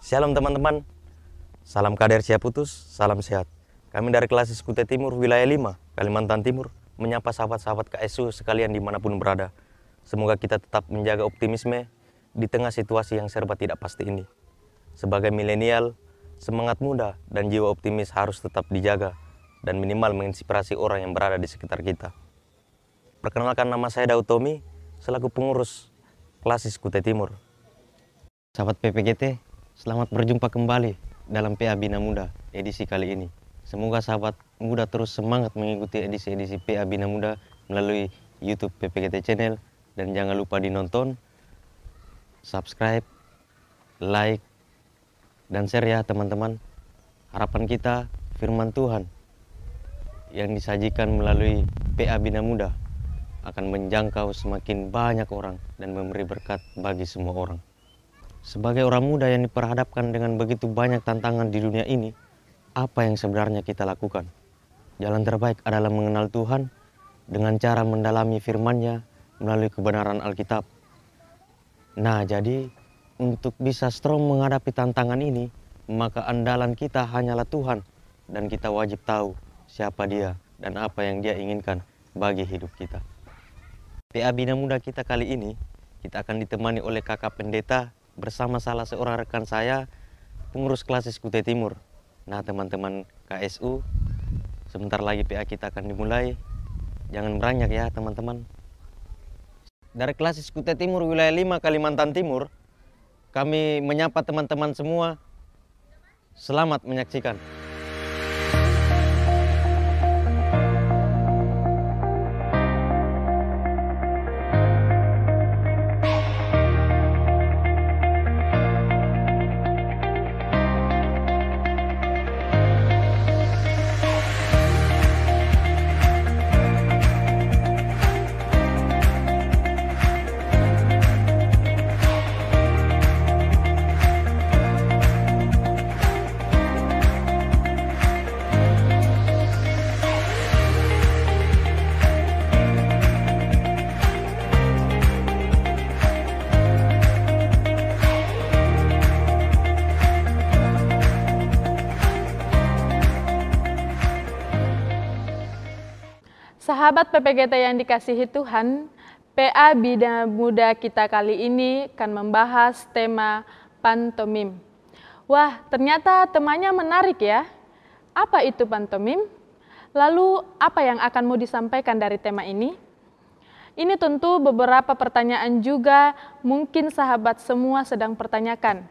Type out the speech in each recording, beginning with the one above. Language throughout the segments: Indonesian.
Shalom teman-teman, salam kader siap putus, salam sehat. Kami dari kelas Kutai Timur Wilayah 5, Kalimantan Timur, menyapa sahabat-sahabat KSU sekalian dimanapun berada. Semoga kita tetap menjaga optimisme di tengah situasi yang serba tidak pasti ini. Sebagai milenial, semangat muda dan jiwa optimis harus tetap dijaga dan minimal menginspirasi orang yang berada di sekitar kita. Perkenalkan, nama saya Daud Tommy, selaku pengurus Klasis Kutai Timur. Sahabat PPGT, selamat berjumpa kembali dalam PA Bina Muda edisi kali ini. Semoga sahabat muda terus semangat mengikuti edisi-edisi PA Bina Muda melalui YouTube PPGT Channel. Dan jangan lupa dinonton, subscribe, like, dan share ya teman-teman. Harapan kita firman Tuhan yang disajikan melalui PA Bina Muda akan menjangkau semakin banyak orang dan memberi berkat bagi semua orang. Sebagai orang muda yang diperhadapkan dengan begitu banyak tantangan di dunia ini, apa yang sebenarnya kita lakukan? Jalan terbaik adalah mengenal Tuhan dengan cara mendalami firman-Nya melalui kebenaran Alkitab. Nah, jadi untuk bisa strong menghadapi tantangan ini, maka andalan kita hanyalah Tuhan dan kita wajib tahu siapa Dia dan apa yang Dia inginkan bagi hidup kita. PA Bina Muda kita kali ini, kita akan ditemani oleh kakak pendeta bersama salah seorang rekan saya, pengurus Klasis Kutai Timur. Nah teman-teman KSU, sebentar lagi PA kita akan dimulai. Jangan beranjak ya teman-teman. Dari Klasis Kutai Timur Wilayah 5 Kalimantan Timur, kami menyapa teman-teman semua. Selamat menyaksikan. Sahabat PPGT yang dikasihi Tuhan, PA Bina Muda kita kali ini akan membahas tema pantomim. Wah, ternyata temanya menarik ya. Apa itu pantomim? Lalu, apa yang akan mau disampaikan dari tema ini? Ini tentu beberapa pertanyaan juga mungkin sahabat semua sedang pertanyakan.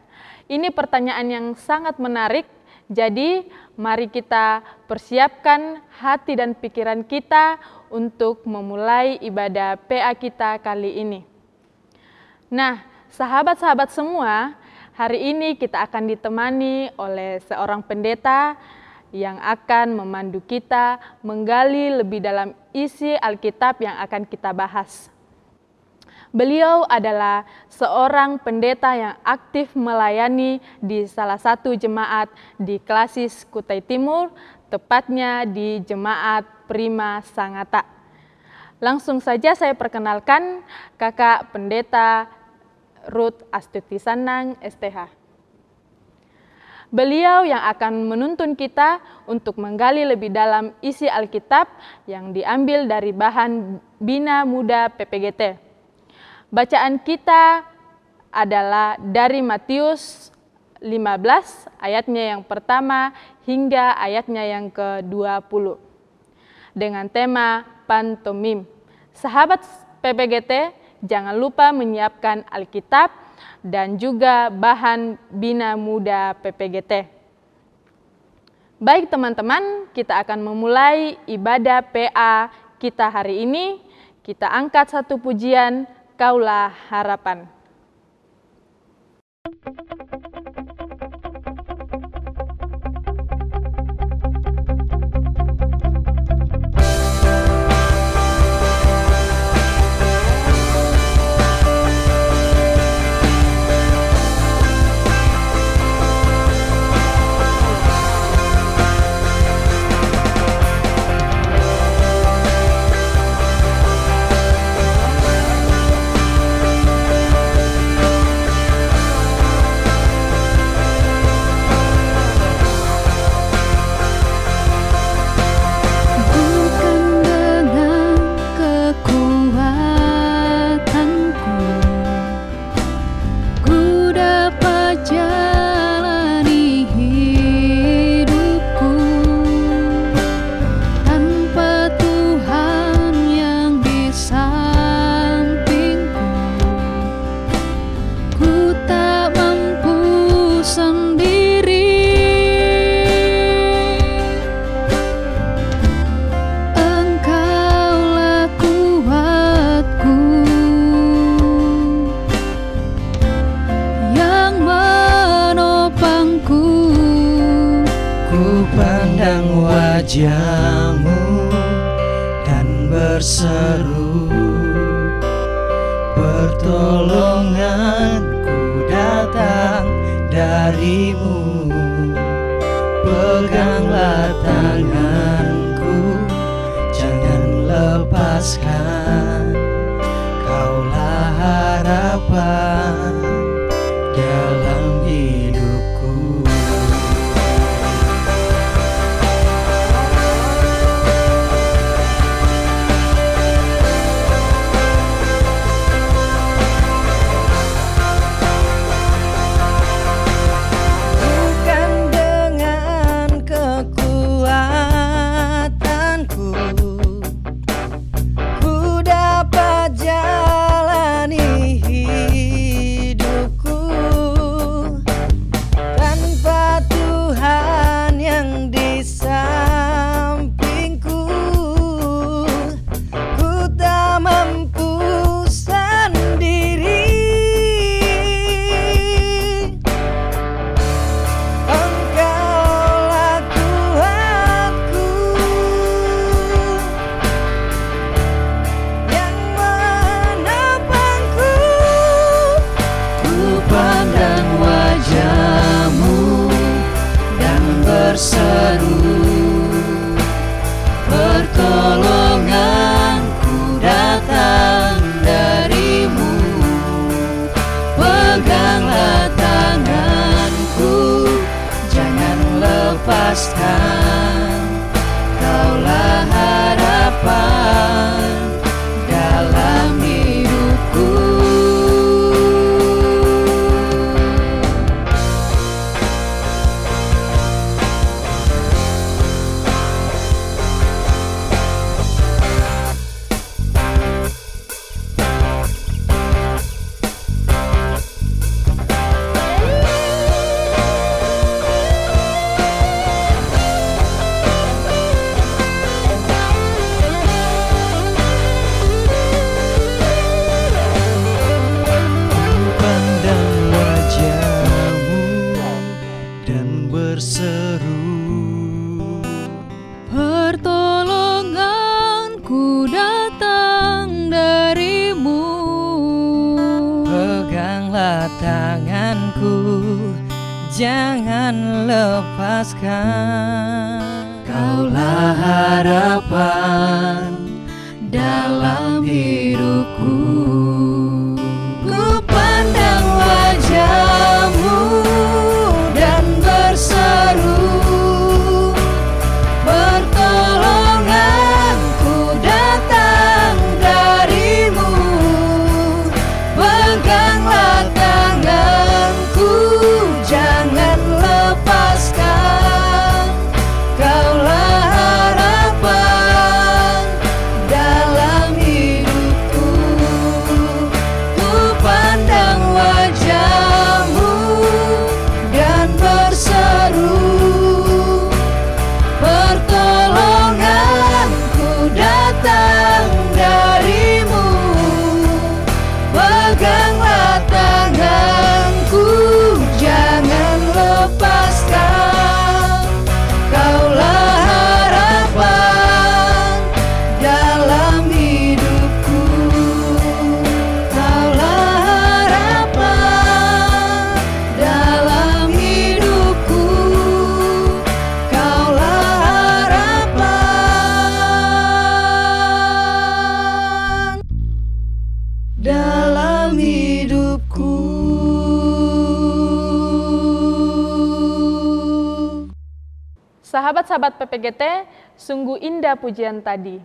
Ini pertanyaan yang sangat menarik. Jadi, mari kita persiapkan hati dan pikiran kita untuk memulai ibadah PA kita kali ini. Nah, sahabat-sahabat semua, hari ini kita akan ditemani oleh seorang pendeta yang akan memandu kita menggali lebih dalam isi Alkitab yang akan kita bahas. Beliau adalah seorang pendeta yang aktif melayani di salah satu jemaat di Klasis Kutai Timur, tepatnya di Jemaat Prima Sangata. Langsung saja saya perkenalkan Kakak Pendeta Ruth Astuti Sanang, STH. Beliau yang akan menuntun kita untuk menggali lebih dalam isi Alkitab yang diambil dari bahan Bina Muda PPGT. Bacaan kita adalah dari Matius 15 ayatnya yang pertama hingga ayatnya yang ke-20 dengan tema pantomim. Sahabat PPGT, jangan lupa menyiapkan Alkitab dan juga bahan Bina Muda PPGT. Baik teman-teman, kita akan memulai ibadah PA kita hari ini. Kita angkat satu pujian, Kaulah Harapan. darimu. Peganglah tanganku, jangan lepaskan. Kaulah harapan dalam hidupku. Bukan dengan kekuatanku ku dapat jalani hidupku, tanpa Tuhan yang di sampingku ku tak mampu sendiri. Engkaulah Tuhanku yang menopangku. Ku pandang wajah-Mu dan berseru, pertolonganku datang dari-Mu. Peganglah tanganku, jangan lepaskan. Kaulah harapan dalam hidupku. Pandang wajah-Mu dan berseru, Pertolonganku datang dari-Mu. peganglah tanganku, jangan lepaskan. Kaulah harapan dalam hidupku. Ku pandang wajah-Mu dan berseru, pertolonganku datang dari-Mu. Peganglah tanganku, jangan lepaskan. Kaulah harapan dalam hidupku. Ku pandang wajah-Mu dan berseru, pertolonganku datang dari-Mu. Peganglah tanganku, jangan lepaskan. Kaulah harapan dalam hidupku. Kaulah harapan dalam hidupku. Kaulah harapan dalam hidupku. Sahabat-sahabat PPGT, sungguh indah pujian tadi.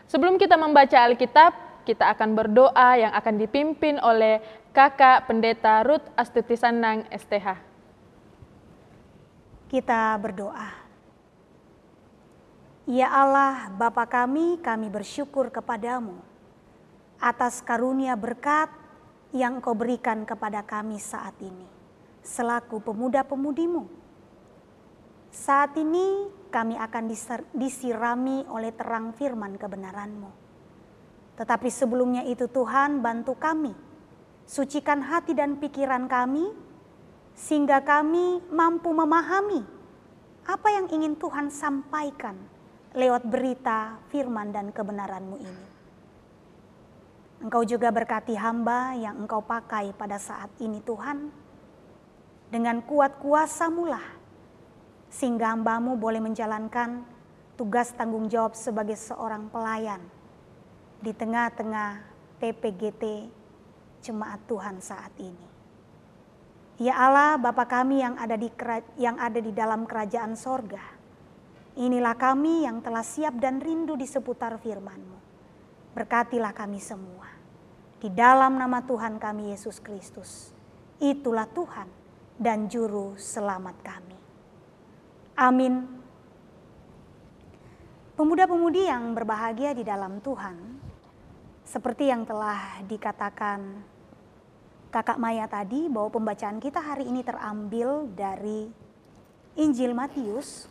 Sebelum kita membaca Alkitab, kita akan berdoa yang akan dipimpin oleh Kakak Pendeta Ruth Astuti Sandang, STH. Kita berdoa. Ya Allah, Bapa kami bersyukur kepadamu atas karunia berkat yang Engkau berikan kepada kami saat ini, selaku pemuda-pemudimu. Saat ini kami akan disirami oleh terang firman kebenaran-Mu. Tetapi sebelumnya itu Tuhan, bantu kami, sucikan hati dan pikiran kami, sehingga kami mampu memahami apa yang ingin Tuhan sampaikan lewat berita firman dan kebenaran-Mu ini. Engkau juga berkati hamba yang Engkau pakai pada saat ini Tuhan. dengan kuat kuasa-Mu lah, sehingga hamba-Mu boleh menjalankan tugas tanggung jawab sebagai seorang pelayan di tengah-tengah PPGT Jemaat Tuhan saat ini. Ya Allah, Bapa kami yang ada di dalam kerajaan sorga, inilah kami yang telah siap dan rindu di seputar firman-Mu. Berkatilah kami semua. Di dalam nama Tuhan kami Yesus Kristus, itulah Tuhan dan Juru Selamat kami. Amin. Pemuda-pemudi yang berbahagia di dalam Tuhan, seperti yang telah dikatakan Kakak Maya tadi, bahwa pembacaan kita hari ini terambil dari Injil Matius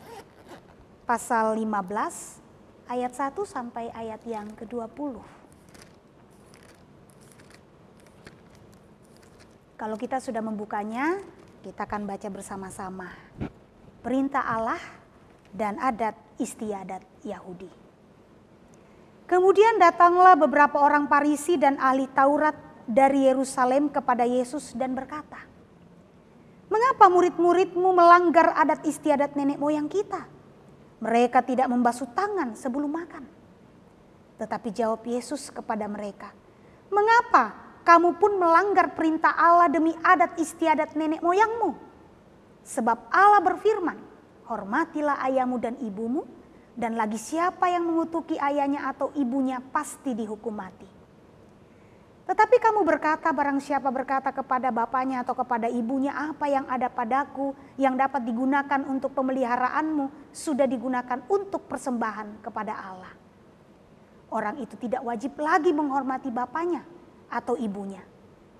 pasal 15 ayat 1 sampai ayat yang ke-20. Kalau kita sudah membukanya, kita akan baca bersama-sama. Perintah Allah dan adat istiadat Yahudi. Kemudian datanglah beberapa orang Farisi dan ahli Taurat dari Yerusalem kepada Yesus dan berkata, "Mengapa murid-murid-Mu melanggar adat istiadat nenek moyang kita? Mereka tidak membasuh tangan sebelum makan." Tetapi jawab Yesus kepada mereka, "Mengapa kamu pun melanggar perintah Allah demi adat istiadat nenek moyangmu? Sebab Allah berfirman, hormatilah ayahmu dan ibumu, dan lagi siapa yang mengutuki ayahnya atau ibunya pasti dihukum mati. Tetapi kamu berkata, barang siapa berkata kepada bapaknya atau kepada ibunya, apa yang ada padaku yang dapat digunakan untuk pemeliharaanmu sudah digunakan untuk persembahan kepada Allah. Orang itu tidak wajib lagi menghormati bapaknya atau ibunya.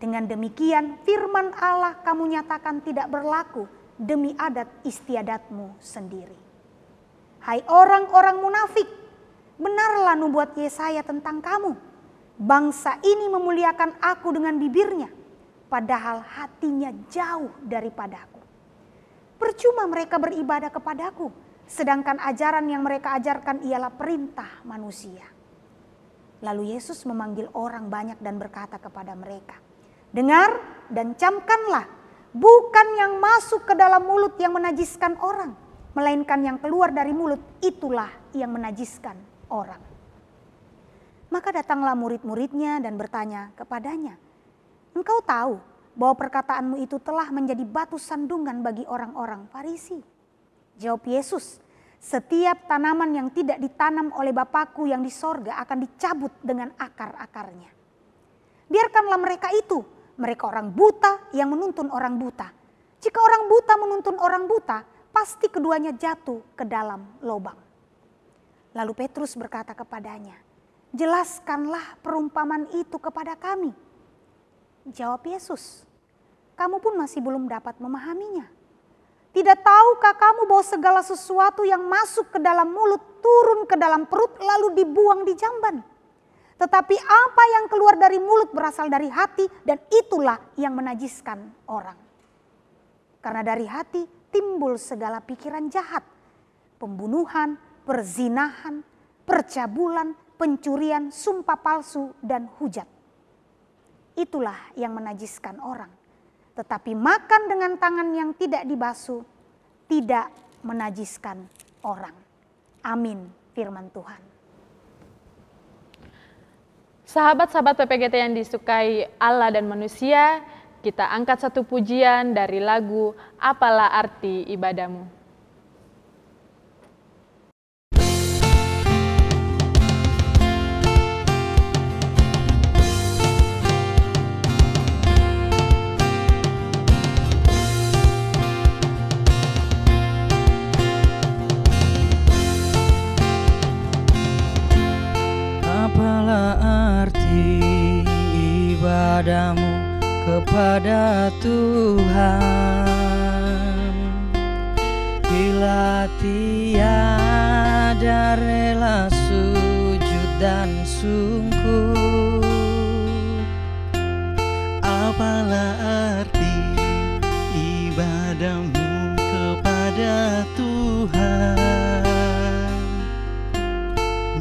Dengan demikian firman Allah kamu nyatakan tidak berlaku demi adat istiadatmu sendiri. Hai orang-orang munafik, benarlah nubuat Yesaya tentang kamu. Bangsa ini memuliakan aku dengan bibirnya, padahal hatinya jauh daripadaku. Percuma mereka beribadah kepadaku, sedangkan ajaran yang mereka ajarkan ialah perintah manusia." Lalu Yesus memanggil orang banyak dan berkata kepada mereka, "Dengar dan camkanlah, bukan yang masuk ke dalam mulut yang menajiskan orang, melainkan yang keluar dari mulut itulah yang menajiskan orang." Maka datanglah murid-muridnya dan bertanya kepadanya, "Engkau tahu bahwa perkataanmu itu telah menjadi batu sandungan bagi orang-orang Farisi?" Jawab Yesus, "Setiap tanaman yang tidak ditanam oleh Bapakku yang di sorga akan dicabut dengan akar-akarnya. Biarkanlah mereka itu, mereka orang buta yang menuntun orang buta. Jika orang buta menuntun orang buta, pasti keduanya jatuh ke dalam lubang." Lalu Petrus berkata kepadanya, "Jelaskanlah perumpamaan itu kepada kami." Jawab Yesus, "Kamu pun masih belum dapat memahaminya. Tidak tahukah kamu bahwa segala sesuatu yang masuk ke dalam mulut turun ke dalam perut lalu dibuang di jamban? Tetapi apa yang keluar dari mulut berasal dari hati, dan itulah yang menajiskan orang. Karena dari hati timbul segala pikiran jahat, pembunuhan, perzinahan, percabulan, pencurian, sumpah palsu, dan hujat. Itulah yang menajiskan orang. Tetapi makan dengan tangan yang tidak dibasuh tidak menajiskan orang." Amin, firman Tuhan. Sahabat-sahabat PPGT yang disukai Allah dan manusia, kita angkat satu pujian dari lagu "Apalah Arti Ibadahmu". Ibadahmu kepada Tuhan, bila tiada rela sujud dan sungguh. Apalah arti ibadahmu kepada Tuhan,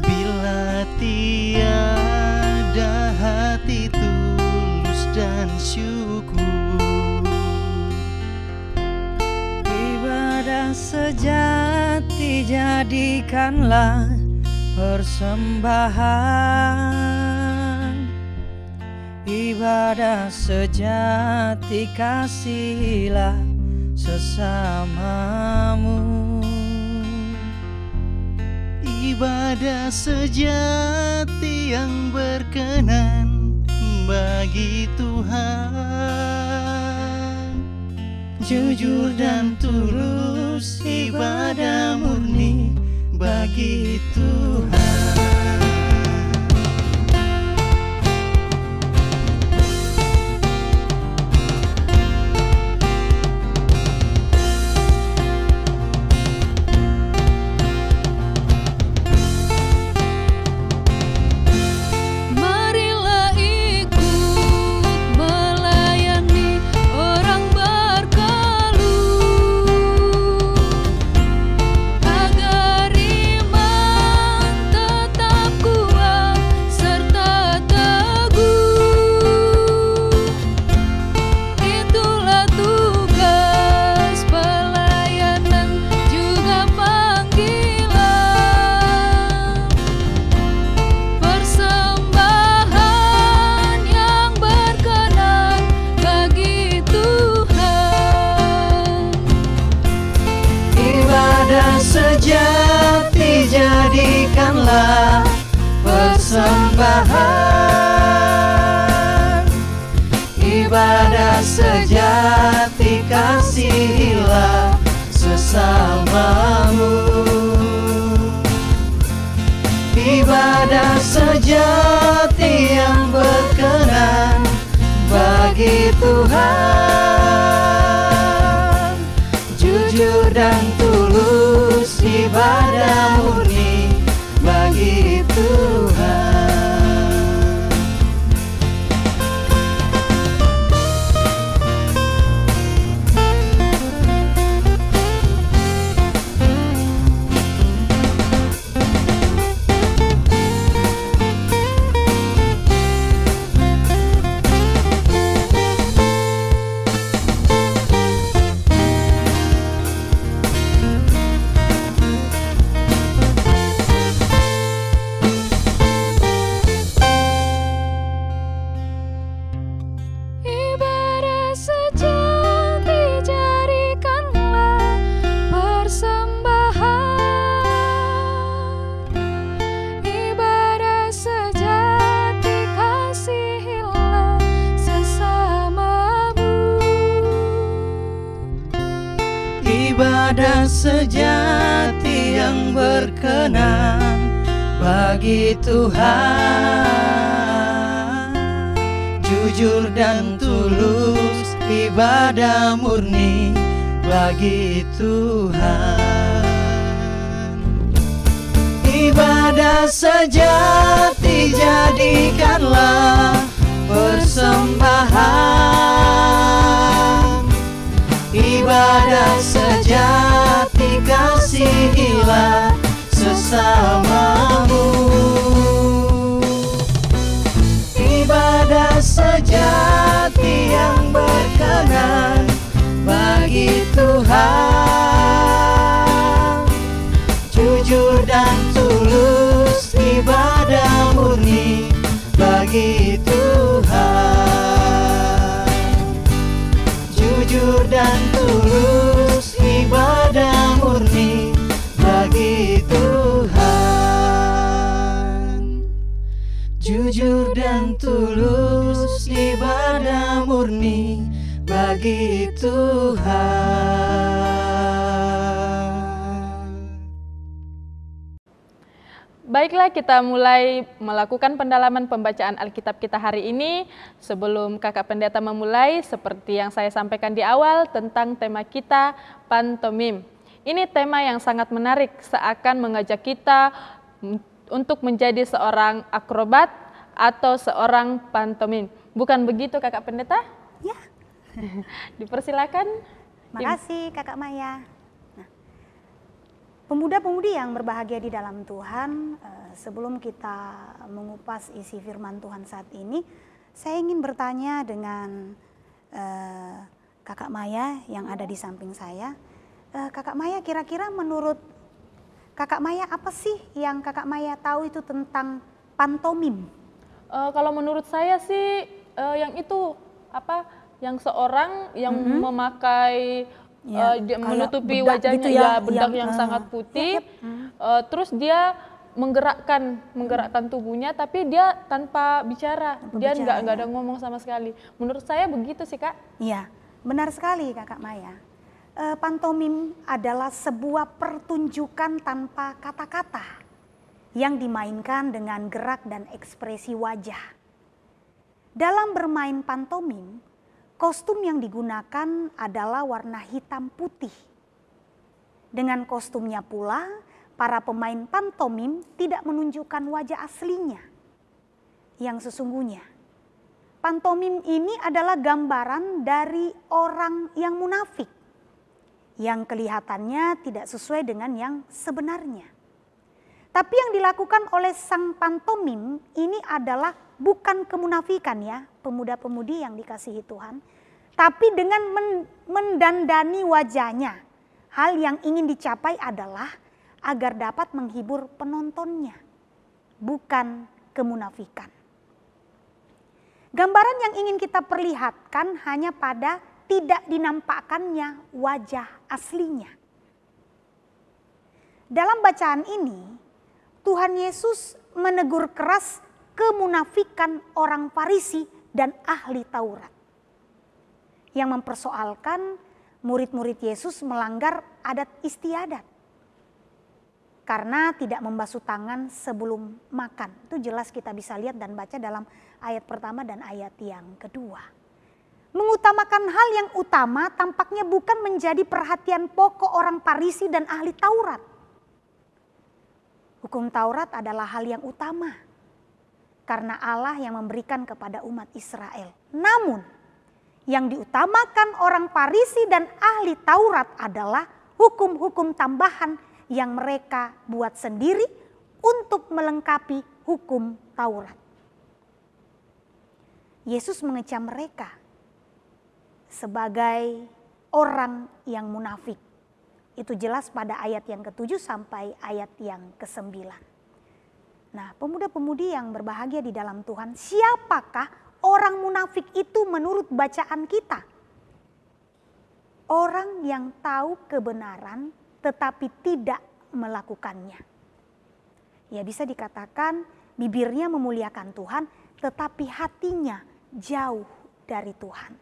bila tiada hati tulus dan syukur. jadikanlah persembahan, ibadah sejati kasihilah sesamamu. Ibadah sejati yang berkenan bagi Tuhan, jujur dan tulus, ibadah murni bagi Tuhan. Sejati jadikanlah persembahan, ibadah sejati kasihilah sesamamu. Ibadah sejati yang berkenan bagi Tuhan, jujur dan tulus, ibadah murni bagi Tuhan. Ibadah sejati yang berkenan bagi Tuhan, jujur dan tulus, ibadah murni bagi Tuhan. Ibadah sejati jadikanlah persembahan, ibadah sejati kasihilah sesamamu. Ibadah sejati yang berkenan bagi Tuhan, jujur dan tulus, ibadah murni bagi Tuhan, jujur dan tulus, ibadah murni bagi Tuhan, jujur dan tulus, ibadah murni bagi Tuhan. Baiklah, kita mulai melakukan pendalaman pembacaan Alkitab kita hari ini. Sebelum Kakak Pendeta memulai, seperti yang saya sampaikan di awal tentang tema kita, pantomim. Ini tema yang sangat menarik, seakan mengajak kita untuk menjadi seorang akrobat atau seorang pantomim. Bukan begitu, Kakak Pendeta? Ya. Dipersilakan. Makasih Kakak Maya. Nah, pemuda-pemudi yang berbahagia di dalam Tuhan, sebelum kita mengupas isi firman Tuhan saat ini, saya ingin bertanya dengan Kakak Maya yang ada di samping saya. Kakak Maya, kira-kira menurut Kakak Maya, apa sih yang Kakak Maya tahu itu tentang pantomim? Kalau menurut saya sih yang itu apa? Yang seorang yang memakai Ya, dia kayak menutupi bedak wajahnya, gitu ya, ya bedak yang yang, sangat putih. yap. Terus dia menggerakkan tubuhnya, tapi dia tanpa bicara. Dia bicara, nggak ya. ada ngomong sama sekali. Menurut saya begitu sih, Kak. Iya, benar sekali Kakak Maya. Pantomim adalah sebuah pertunjukan tanpa kata-kata yang dimainkan dengan gerak dan ekspresi wajah. Dalam bermain pantomim, kostum yang digunakan adalah warna hitam putih. Dengan kostumnya pula, para pemain pantomim tidak menunjukkan wajah aslinya yang sesungguhnya. Pantomim ini adalah gambaran dari orang yang munafik, yang kelihatannya tidak sesuai dengan yang sebenarnya. Tapi yang dilakukan oleh sang pantomim ini adalah bukan kemunafikan ya, pemuda-pemudi yang dikasihi Tuhan, tapi dengan mendandani wajahnya. Hal yang ingin dicapai adalah agar dapat menghibur penontonnya, bukan kemunafikan. Gambaran yang ingin kita perlihatkan hanya pada tidak dinampakkannya wajah aslinya. Dalam bacaan ini, Tuhan Yesus menegur keras kemunafikan orang Farisi dan ahli Taurat yang mempersoalkan murid-murid Yesus melanggar adat istiadat karena tidak membasuh tangan sebelum makan. Itu jelas kita bisa lihat dan baca dalam ayat pertama dan ayat yang kedua. Mengutamakan hal yang utama tampaknya bukan menjadi perhatian pokok orang Farisi dan ahli Taurat. Hukum Taurat adalah hal yang utama karena Allah yang memberikan kepada umat Israel. Namun yang diutamakan orang Farisi dan ahli Taurat adalah hukum-hukum tambahan yang mereka buat sendiri untuk melengkapi hukum Taurat. Yesus mengecam mereka sebagai orang yang munafik. Itu jelas pada ayat yang ke-7 sampai ayat yang ke-9. Nah, pemuda-pemudi yang berbahagia di dalam Tuhan, siapakah orang munafik itu menurut bacaan kita? Orang yang tahu kebenaran tetapi tidak melakukannya. Ya, bisa dikatakan bibirnya memuliakan Tuhan tetapi hatinya jauh dari Tuhan.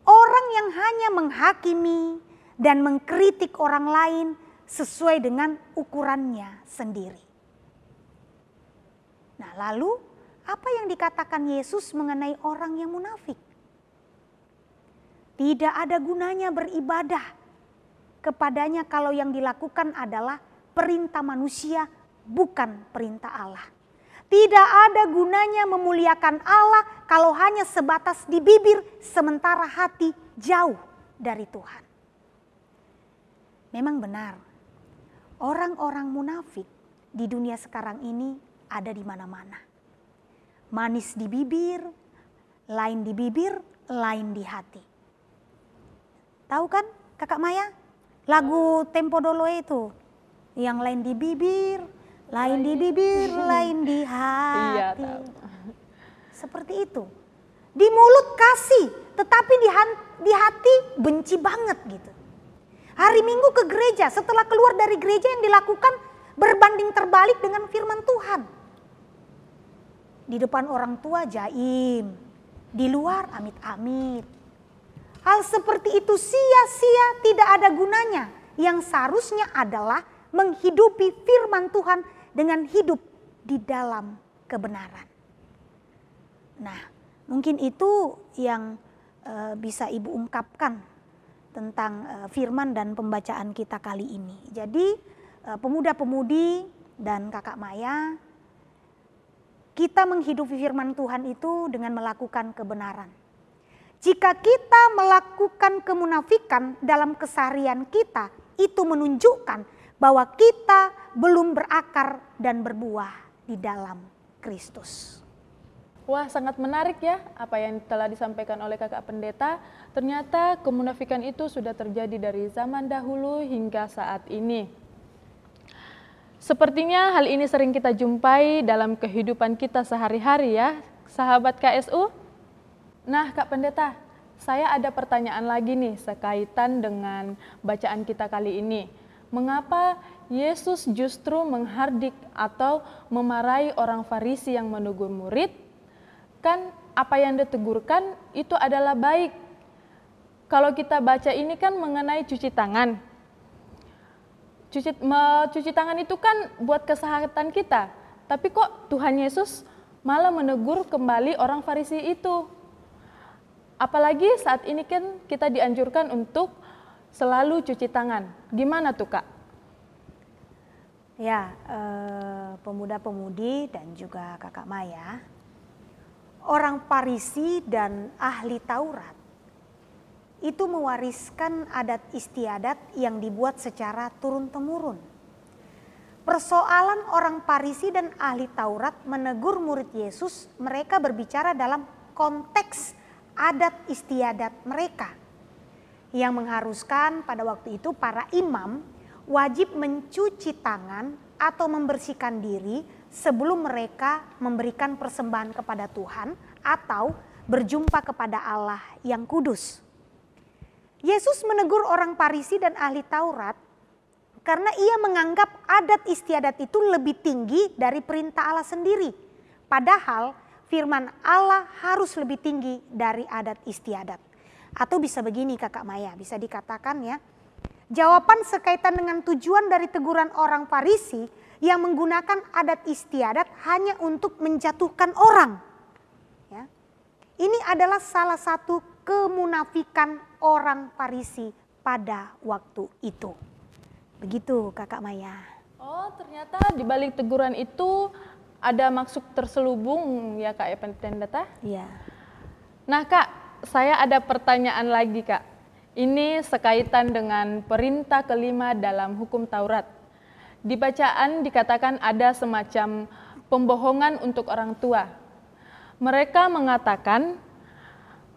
Orang yang hanya menghakimi dan mengkritik orang lain sesuai dengan ukurannya sendiri. Nah, lalu apa yang dikatakan Yesus mengenai orang yang munafik? Tidak ada gunanya beribadah kepadanya kalau yang dilakukan adalah perintah manusia, bukan perintah Allah. Tidak ada gunanya memuliakan Allah kalau hanya sebatas di bibir sementara hati jauh dari Tuhan. Memang benar, orang-orang munafik di dunia sekarang ini ada di mana-mana. Manis di bibir, lain di bibir, lain di hati. Tahu kan Kakak Maya? Lagu Tempo Dolo itu, yang lain di bibir, lain di bibir, lain di hati. Iya, tahu. Seperti itu. Di mulut kasih, tetapi di hati benci banget gitu. Hari Minggu ke gereja, setelah keluar dari gereja yang dilakukan berbanding terbalik dengan firman Tuhan. Di depan orang tua jaim, di luar amit-amit. Hal seperti itu sia-sia, tidak ada gunanya. Yang seharusnya adalah menghidupi firman Tuhan dengan hidup di dalam kebenaran. Nah, mungkin itu yang bisa Ibu ungkapkan tentang firman dan pembacaan kita kali ini. Jadi pemuda-pemudi dan Kakak Maya, kita menghidupi firman Tuhan itu dengan melakukan kebenaran. Jika kita melakukan kemunafikan dalam keseharian kita, itu menunjukkan bahwa kita belum berakar dan berbuah di dalam Kristus. Wah, sangat menarik ya apa yang telah disampaikan oleh Kakak Pendeta. Ternyata kemunafikan itu sudah terjadi dari zaman dahulu hingga saat ini. Sepertinya hal ini sering kita jumpai dalam kehidupan kita sehari-hari ya, sahabat KSU. Nah, Kak Pendeta, saya ada pertanyaan lagi nih sekaitan dengan bacaan kita kali ini. Mengapa Yesus justru menghardik atau memarahi orang Farisi yang menegur murid? Kan apa yang ditegurkan itu adalah baik. Kalau kita baca ini kan mengenai cuci tangan. Cuci tangan itu kan buat kesehatan kita. Tapi kok Tuhan Yesus malah menegur kembali orang Farisi itu? Apalagi saat ini kan kita dianjurkan untuk selalu cuci tangan. Gimana tuh, Kak? Ya, pemuda-pemudi dan juga Kakak Maya, orang Farisi dan ahli Taurat itu mewariskan adat istiadat yang dibuat secara turun-temurun. Persoalan orang Farisi dan ahli Taurat menegur murid Yesus, mereka berbicara dalam konteks adat istiadat mereka yang mengharuskan pada waktu itu para imam wajib mencuci tangan atau membersihkan diri sebelum mereka memberikan persembahan kepada Tuhan atau berjumpa kepada Allah yang kudus. Yesus menegur orang Farisi dan ahli Taurat karena ia menganggap adat istiadat itu lebih tinggi dari perintah Allah sendiri. Padahal firman Allah harus lebih tinggi dari adat istiadat. Atau bisa begini Kakak Maya, bisa dikatakan ya, jawaban sekaitan dengan tujuan dari teguran orang Farisi yang menggunakan adat istiadat hanya untuk menjatuhkan orang. Ya. Ini adalah salah satu kemunafikan orang Farisi pada waktu itu. Begitu Kakak Maya. Oh, ternyata di balik teguran itu ada maksud terselubung ya Kak Pendeta? Iya. Nah Kak, saya ada pertanyaan lagi Kak. Ini sekaitan dengan perintah kelima dalam hukum Taurat. Di bacaan dikatakan ada semacam pembohongan untuk orang tua. Mereka mengatakan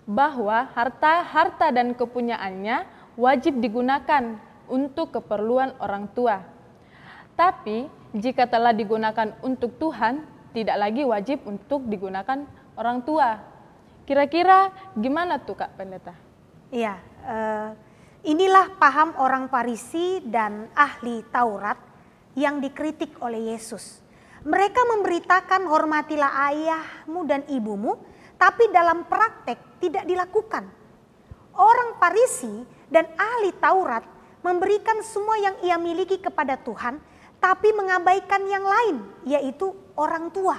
bahwa harta dan kepunyaannya wajib digunakan untuk keperluan orang tua. Tapi jika telah digunakan untuk Tuhan, tidak lagi wajib untuk digunakan orang tua. Kira-kira gimana tuh Kak Pendeta? Iya, inilah paham orang Farisi dan ahli Taurat yang dikritik oleh Yesus. Mereka memberitakan hormatilah ayahmu dan ibumu, tapi dalam praktek tidak dilakukan. Orang Farisi dan ahli Taurat memberikan semua yang ia miliki kepada Tuhan, tapi mengabaikan yang lain, yaitu orang tua.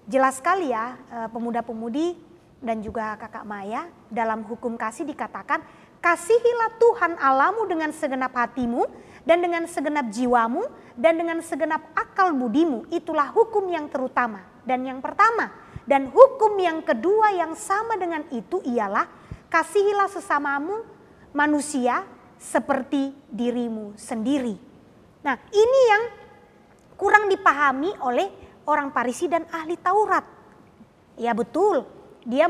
Jelas sekali ya pemuda-pemudi dan juga Kakak Maya, dalam hukum kasih dikatakan, kasihilah Tuhan Allahmu dengan segenap hatimu dan dengan segenap jiwamu dan dengan segenap akal budimu. Itulah hukum yang terutama dan yang pertama. Dan hukum yang kedua yang sama dengan itu ialah kasihilah sesamamu manusia seperti dirimu sendiri. Nah, ini yang kurang dipahami oleh orang Farisi dan ahli Taurat. Ya betul, dia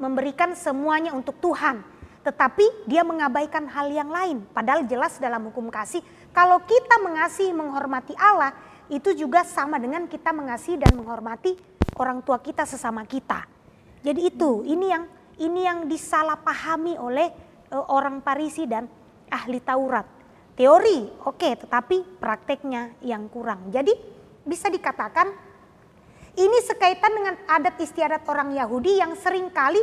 memberikan semuanya untuk Tuhan, tetapi dia mengabaikan hal yang lain. Padahal jelas dalam hukum kasih, kalau kita mengasihi menghormati Allah, itu juga sama dengan kita mengasihi dan menghormati orang tua kita sesama kita. Jadi itu, ini yang disalahpahami oleh orang Farisi dan ahli Taurat. Teori oke, tetapi prakteknya yang kurang. Jadi bisa dikatakan ini sekaitan dengan adat istiadat orang Yahudi yang seringkali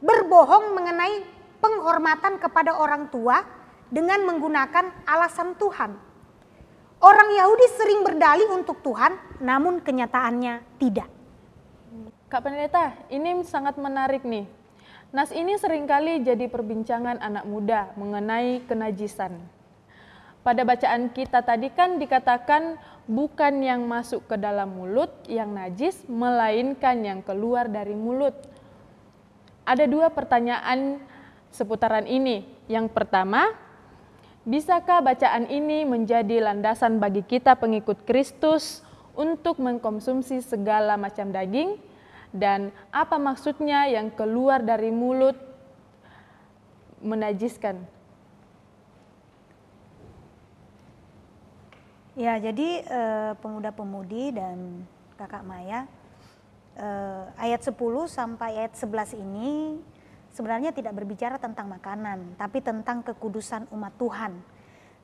berbohong mengenai penghormatan kepada orang tua dengan menggunakan alasan Tuhan. Orang Yahudi sering berdalih untuk Tuhan, namun kenyataannya tidak. Kak Pendeta, ini sangat menarik nih. Nas ini seringkali jadi perbincangan anak muda mengenai kenajisan. Pada bacaan kita tadi kan dikatakan bukan yang masuk ke dalam mulut yang najis, melainkan yang keluar dari mulut. Ada dua pertanyaan seputaran ini. Yang pertama, bisakah bacaan ini menjadi landasan bagi kita pengikut Kristus untuk mengkonsumsi segala macam daging? Dan apa maksudnya yang keluar dari mulut menajiskan? Ya, jadi pemuda-pemudi dan Kakak Maya, ayat 10 sampai ayat 11 ini sebenarnya tidak berbicara tentang makanan, tapi tentang kekudusan umat Tuhan.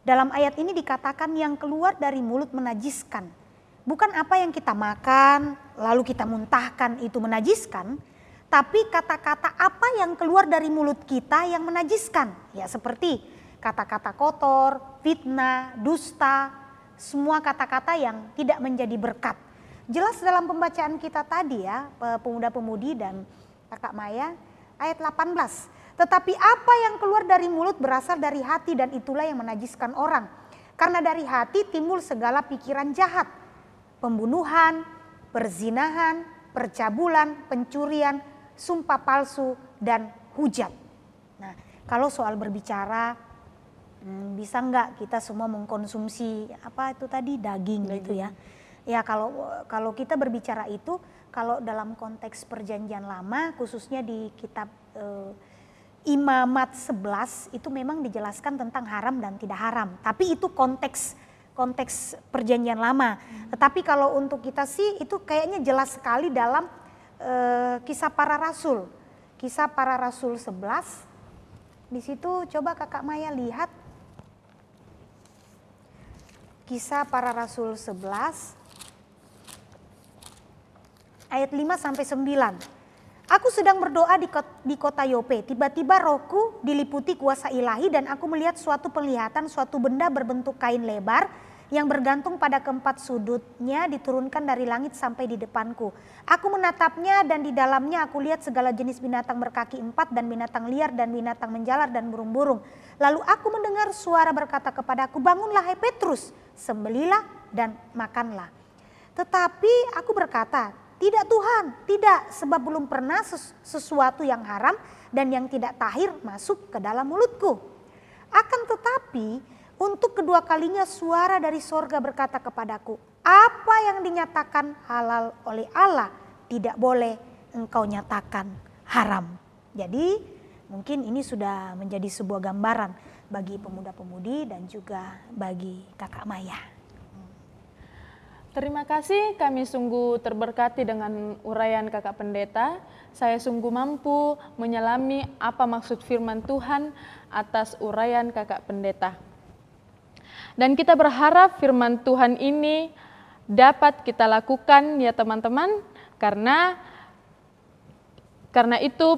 Dalam ayat ini dikatakan yang keluar dari mulut menajiskan. Bukan apa yang kita makan, lalu kita muntahkan itu menajiskan, tapi kata-kata apa yang keluar dari mulut kita yang menajiskan. Ya, seperti kata-kata kotor, fitnah, dusta, semua kata-kata yang tidak menjadi berkat. Jelas dalam pembacaan kita tadi ya, pemuda-pemudi dan Kakak Maya, ayat 18. Tetapi apa yang keluar dari mulut berasal dari hati dan itulah yang menajiskan orang. Karena dari hati timbul segala pikiran jahat, pembunuhan, perzinahan, percabulan, pencurian, sumpah palsu, dan hujat. Nah, kalau soal berbicara, bisa nggak kita semua mengkonsumsi apa itu tadi daging gitu ya? Ya kalau kita berbicara itu, kalau dalam konteks perjanjian lama, khususnya di kitab Imamat 11 itu memang dijelaskan tentang haram dan tidak haram. Tapi itu konteks perjanjian lama. Tetapi kalau untuk kita sih itu kayaknya jelas sekali dalam Kisah Para Rasul. Kisah Para Rasul 11. Di situ coba Kakak Maya lihat. Kisah Para Rasul 11 ayat 5 sampai 9. Aku sedang berdoa di kota Yope, tiba-tiba rohku diliputi kuasa ilahi dan aku melihat suatu penglihatan, suatu benda berbentuk kain lebar yang bergantung pada keempat sudutnya diturunkan dari langit sampai di depanku. Aku menatapnya dan di dalamnya aku lihat segala jenis binatang berkaki 4 dan binatang liar dan binatang menjalar dan burung-burung. Lalu aku mendengar suara berkata kepadaku, bangunlah hai Petrus, sembelilah dan makanlah. Tetapi aku berkata, tidak Tuhan, tidak, sebab belum pernah sesuatu yang haram dan yang tidak tahir masuk ke dalam mulutku. Akan tetapi untuk kedua kalinya suara dari sorga berkata kepadaku, apa yang dinyatakan halal oleh Allah tidak boleh engkau nyatakan haram. Jadi mungkin ini sudah menjadi sebuah gambaran bagi pemuda-pemudi dan juga bagi Kakak Maya. Terima kasih, kami sungguh terberkati dengan uraian Kakak Pendeta. Saya sungguh mampu menyelami apa maksud firman Tuhan atas uraian Kakak Pendeta. Dan kita berharap firman Tuhan ini dapat kita lakukan ya teman-teman, karena itu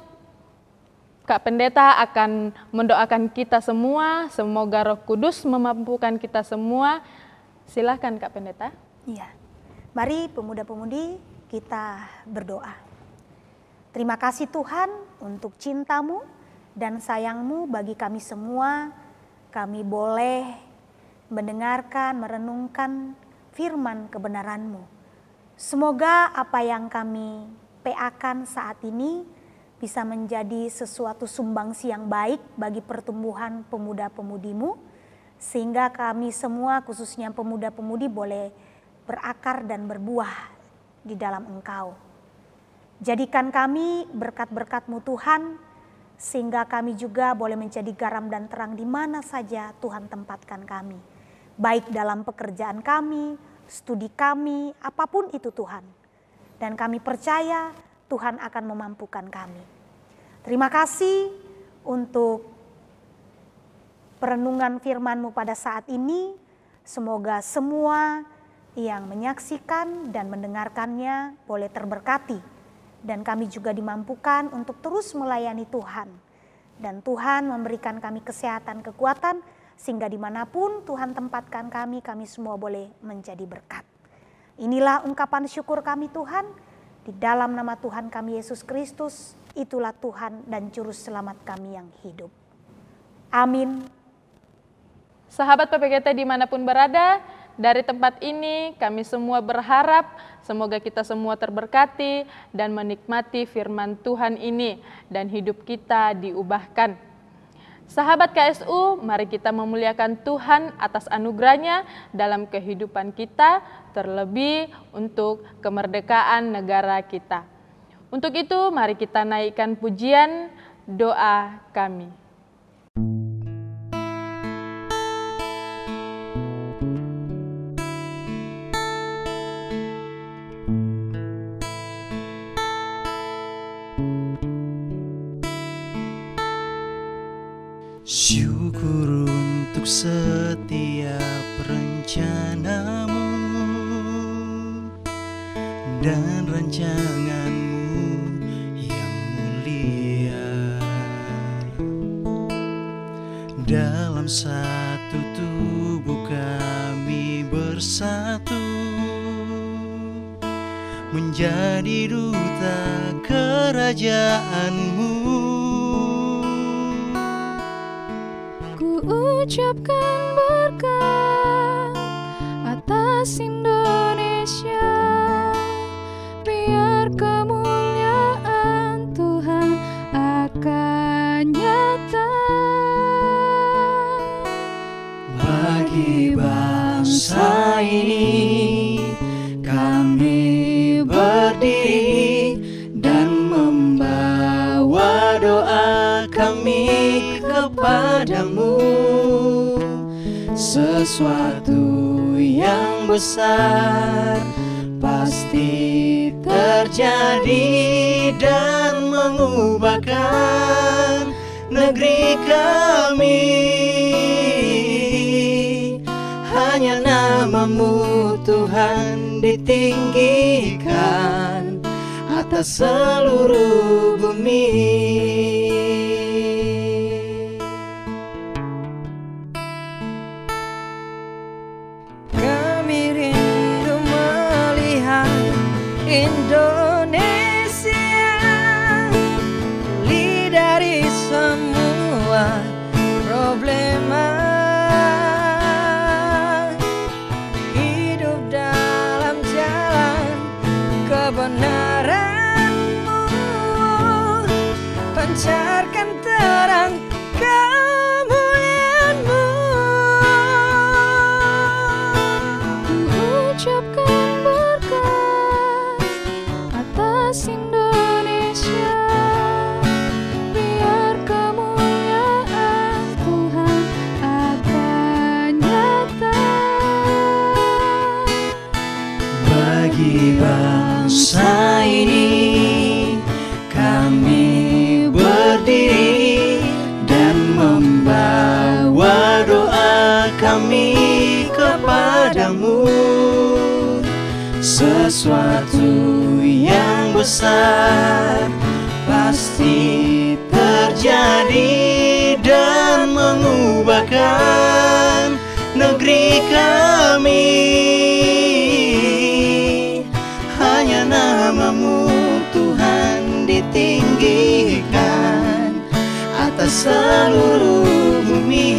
Kak Pendeta akan mendoakan kita semua, semoga Roh Kudus memampukan kita semua. Silakan Kak Pendeta. Iya, mari pemuda-pemudi kita berdoa. Terima kasih Tuhan untuk cinta-Mu dan sayang-Mu bagi kami semua. Kami boleh mendengarkan, merenungkan firman kebenaran-Mu. Semoga apa yang kami PA-kan saat ini bisa menjadi sesuatu sumbangsi yang baik bagi pertumbuhan pemuda-pemudi-Mu, sehingga kami semua khususnya pemuda-pemudi boleh berakar dan berbuah di dalam Engkau. Jadikan kami berkat-berkat-Mu Tuhan, sehingga kami juga boleh menjadi garam dan terang di mana saja Tuhan tempatkan kami. Baik dalam pekerjaan kami, studi kami, apapun itu Tuhan. Dan kami percaya Tuhan akan memampukan kami. Terima kasih untuk perenungan firman-Mu pada saat ini. Semoga semua yang menyaksikan dan mendengarkannya boleh terberkati. Dan kami juga dimampukan untuk terus melayani Tuhan. Dan Tuhan memberikan kami kesehatan, kekuatan, sehingga dimanapun Tuhan tempatkan kami semua boleh menjadi berkat. Inilah ungkapan syukur kami Tuhan, di dalam nama Tuhan kami Yesus Kristus, itulah Tuhan dan Juru Selamat kami yang hidup. Amin. Sahabat PPGT dimanapun berada, dari tempat ini kami semua berharap semoga kita semua terberkati dan menikmati firman Tuhan ini dan hidup kita diubahkan. Sahabat KSU, mari kita memuliakan Tuhan atas anugerahnya dalam kehidupan kita, terlebih untuk kemerdekaan negara kita. Untuk itu mari kita naikkan pujian doa kami. Syukur untuk setiap rencanamu dan rancanganmu yang mulia. Dalam satu tubuh kami bersatu menjadi duta kerajaanmu. Ku ucapkan berkat atas Indonesia, biar kemuliaan Tuhan akan nyata. Bagi bangsa ini kami berdiri dan membawa doa kami kepadamu. Sesuatu yang besar pasti terjadi dan mengubahkan negeri kami. Hanya namamu Tuhan ditinggikan atas seluruh bumi. Kami rindu melihat Indonesia pulih dari semua problema, hidup dalam jalan kebenaran-Mu, pancarkan terang kemuliaan-Mu. Ucapkan berkat atas Indonesia, biar kemuliaan Tuhan akan nyata. Bagi bangsa ini kami berdiri dan membawa doa kami kepadamu. Sesuatu yang besar pasti terjadi dan mengubahkan negeri kami. Hanya namamu Tuhan ditinggikan atas seluruh bumi.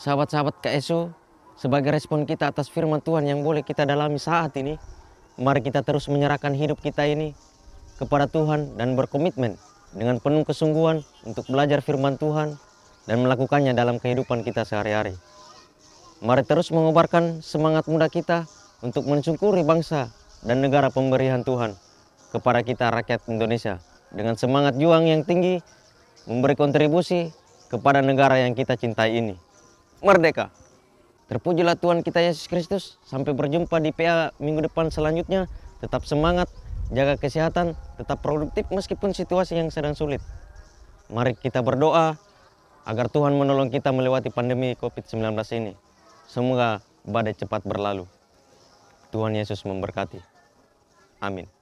sahabat-sahabat KSO, sebagai respon kita atas firman Tuhan yang boleh kita dalami saat ini, mari kita terus menyerahkan hidup kita ini kepada Tuhan dan berkomitmen dengan penuh kesungguhan untuk belajar firman Tuhan dan melakukannya dalam kehidupan kita sehari-hari. Mari terus mengobarkan semangat muda kita untuk mensyukuri bangsa dan negara pemberian Tuhan kepada kita rakyat Indonesia dengan semangat juang yang tinggi, memberi kontribusi kepada negara yang kita cintai ini. Merdeka! Terpujilah Tuhan kita Yesus Kristus. Sampai berjumpa di PA minggu depan selanjutnya. Tetap semangat, jaga kesehatan, tetap produktif meskipun situasi yang sedang sulit. Mari kita berdoa agar Tuhan menolong kita melewati pandemi COVID-19 ini. Semoga badai cepat berlalu. Tuhan Yesus memberkati. Amin.